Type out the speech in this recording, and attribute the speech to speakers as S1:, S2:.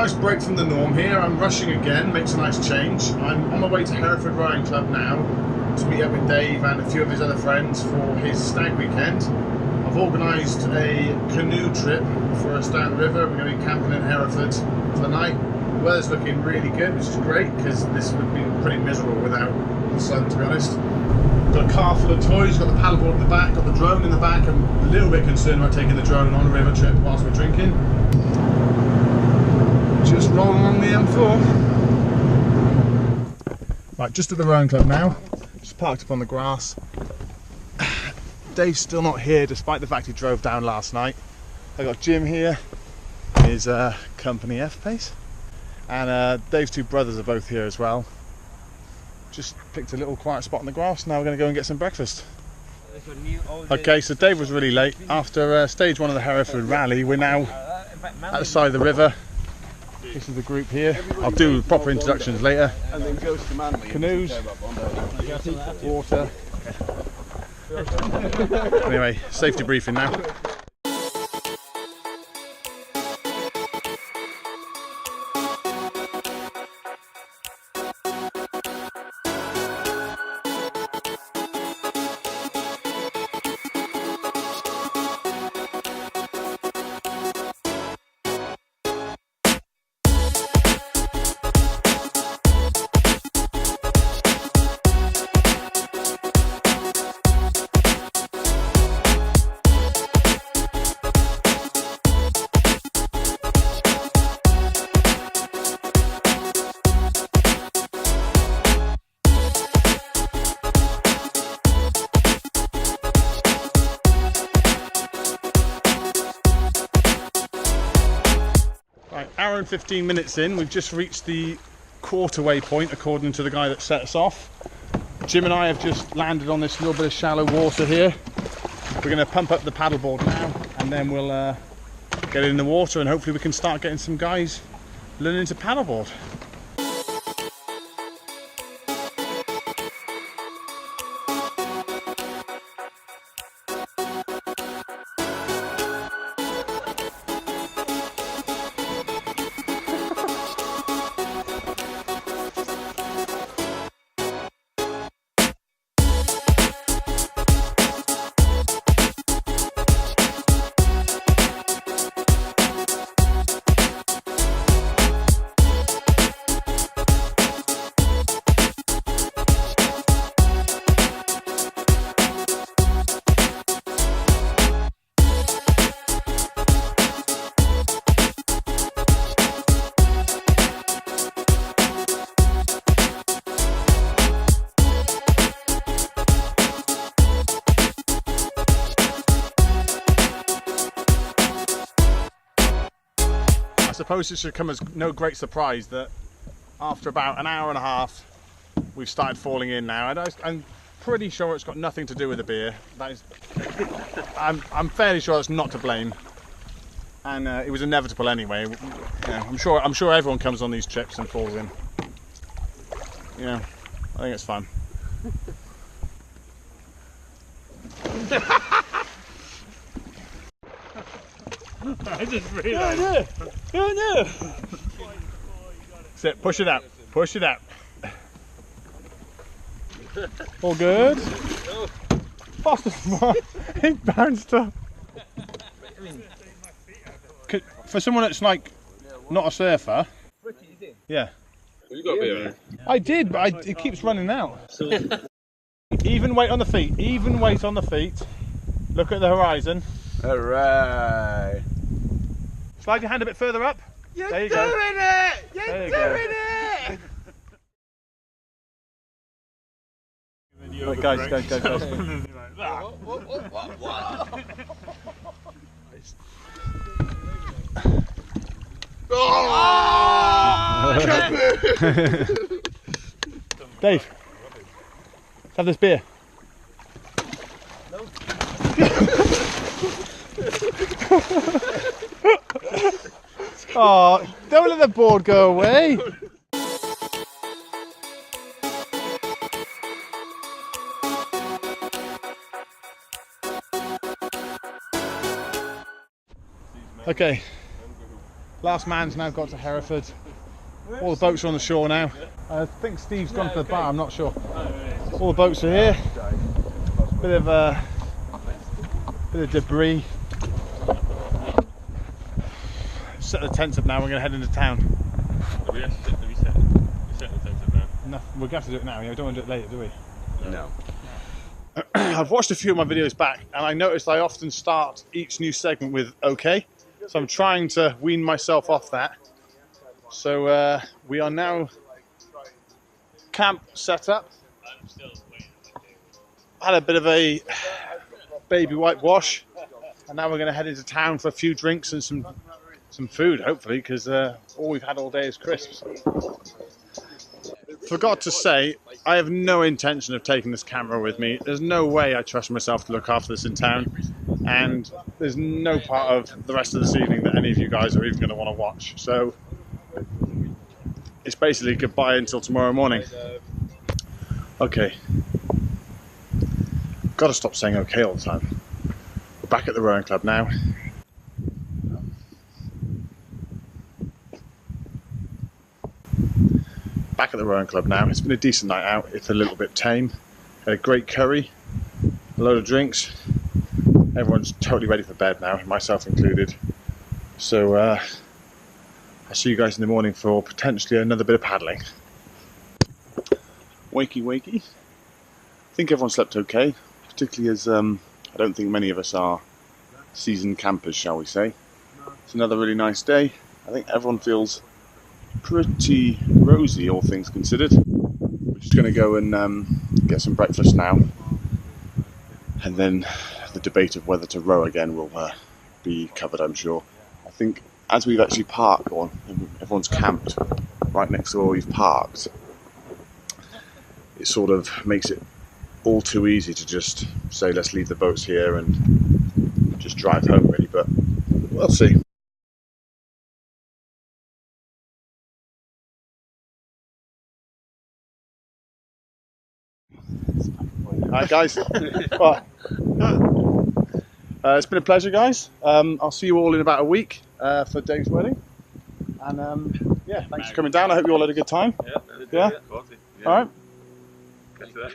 S1: Nice break from the norm here. I'm rushing again, makes a nice change. I'm on my way to Hereford Rowing Club now to meet up with Dave and a few of his other friends for his stag weekend. I've organised a canoe trip for us down the river. We're going to be camping in Hereford for the night. The weather's looking really good, which is great because this would be pretty miserable without the sun, to be honest. Got a car full of toys, got the paddleboard in the back, got the drone in the back. I'm a little bit concerned about taking the drone on a river trip whilst we're drinking. Just rolling along the M4. Right, just at the rowing club now. Just parked up on the grass. Dave's still not here despite the fact he drove down last night. I got Jim here, his company F-Pace, and Dave's two brothers are both here as well. Just picked a little quiet spot on the grass. Now we're going to go and get some breakfast. Okay, so Dave was really late. After stage one of the Hereford rally, we're now at the side of the river. This is the group here. I'll do proper introductions later. Canoes, water. Anyway, safety briefing now. Right, hour and 15 minutes in, we've just reached the quarterway point according to the guy that set us off. Jim and I have just landed on this little bit of shallow water here. We're going to pump up the paddleboard now and then we'll get it in the water and hopefully we can start getting some guys learning to paddleboard. I suppose it should come as no great surprise that after about an hour and a half we've started falling in now. I'm pretty sure it's got nothing to do with the beer. That is, I'm fairly sure it's not to blame, and it was inevitable anyway. Yeah, I'm sure everyone comes on these trips and falls in. Yeah, I think it's fun.
S2: I just realised.
S1: Oh no! Sit, push it out. Push it out. All good? Faster, it bounced up. For someone that's like not a surfer. Yeah.
S2: You got beer?
S1: I did, but it keeps running out. Even weight on the feet. Even weight on the feet. Look at the horizon.
S2: Alright.
S1: Slide your hand a bit further up.
S2: You're
S1: there you
S2: doing
S1: go.
S2: it! You're
S1: There you
S2: doing
S1: go.
S2: it!
S1: Wait, guys.
S2: What?
S1: Dave, let's have this beer.
S2: No.
S1: Oh, don't let the board go away. Okay, Last man's now got to Hereford. All the boats are on the shore now. I think Steve's gone to the bar, I'm not sure. All the boats are here. Bit of debris. Set the tents up now, we're going to head into town.
S2: Have you set the tents up now?
S1: No, we're going to have to do it now, we don't want to do it later, do we?
S2: No.
S1: I've watched a few of my videos back and I noticed I often start each new segment with okay. So I'm trying to wean myself off that. So we are now camp set up. Had a bit of a baby whitewash, and now we're going to head into town for a few drinks and some food, hopefully, because all we've had all day is crisps. Forgot to say, I have no intention of taking this camera with me. There's no way I trust myself to look after this in town, and there's no part of the rest of this evening that any of you guys are even going to want to watch. So it's basically goodbye until tomorrow morning. Okay. Got to stop saying okay all the time. We're back at the rowing club now. Back at the rowing club now. It's been a decent night out. It's a little bit tame. Had a great curry, a load of drinks. Everyone's totally ready for bed now, myself included. So I'll see you guys in the morning for potentially another bit of paddling. Wakey wakey. I think everyone slept okay, particularly as I don't think many of us are seasoned campers, shall we say. It's another really nice day. I think everyone feels pretty rosy, all things considered. We're just going to go and get some breakfast now, and then the debate of whether to row again will be covered, I'm sure. I think as we've actually parked, or everyone's camped right next to where we've parked, it sort of makes it all too easy to just say let's leave the boats here and just drive home, really, but we'll see. Hi guys. It's been a pleasure, guys. I'll see you all in about a week for Dave's wedding. And yeah, thanks for coming down. I hope you all had a good time.
S2: Yeah.
S1: All right.
S2: Catch you there.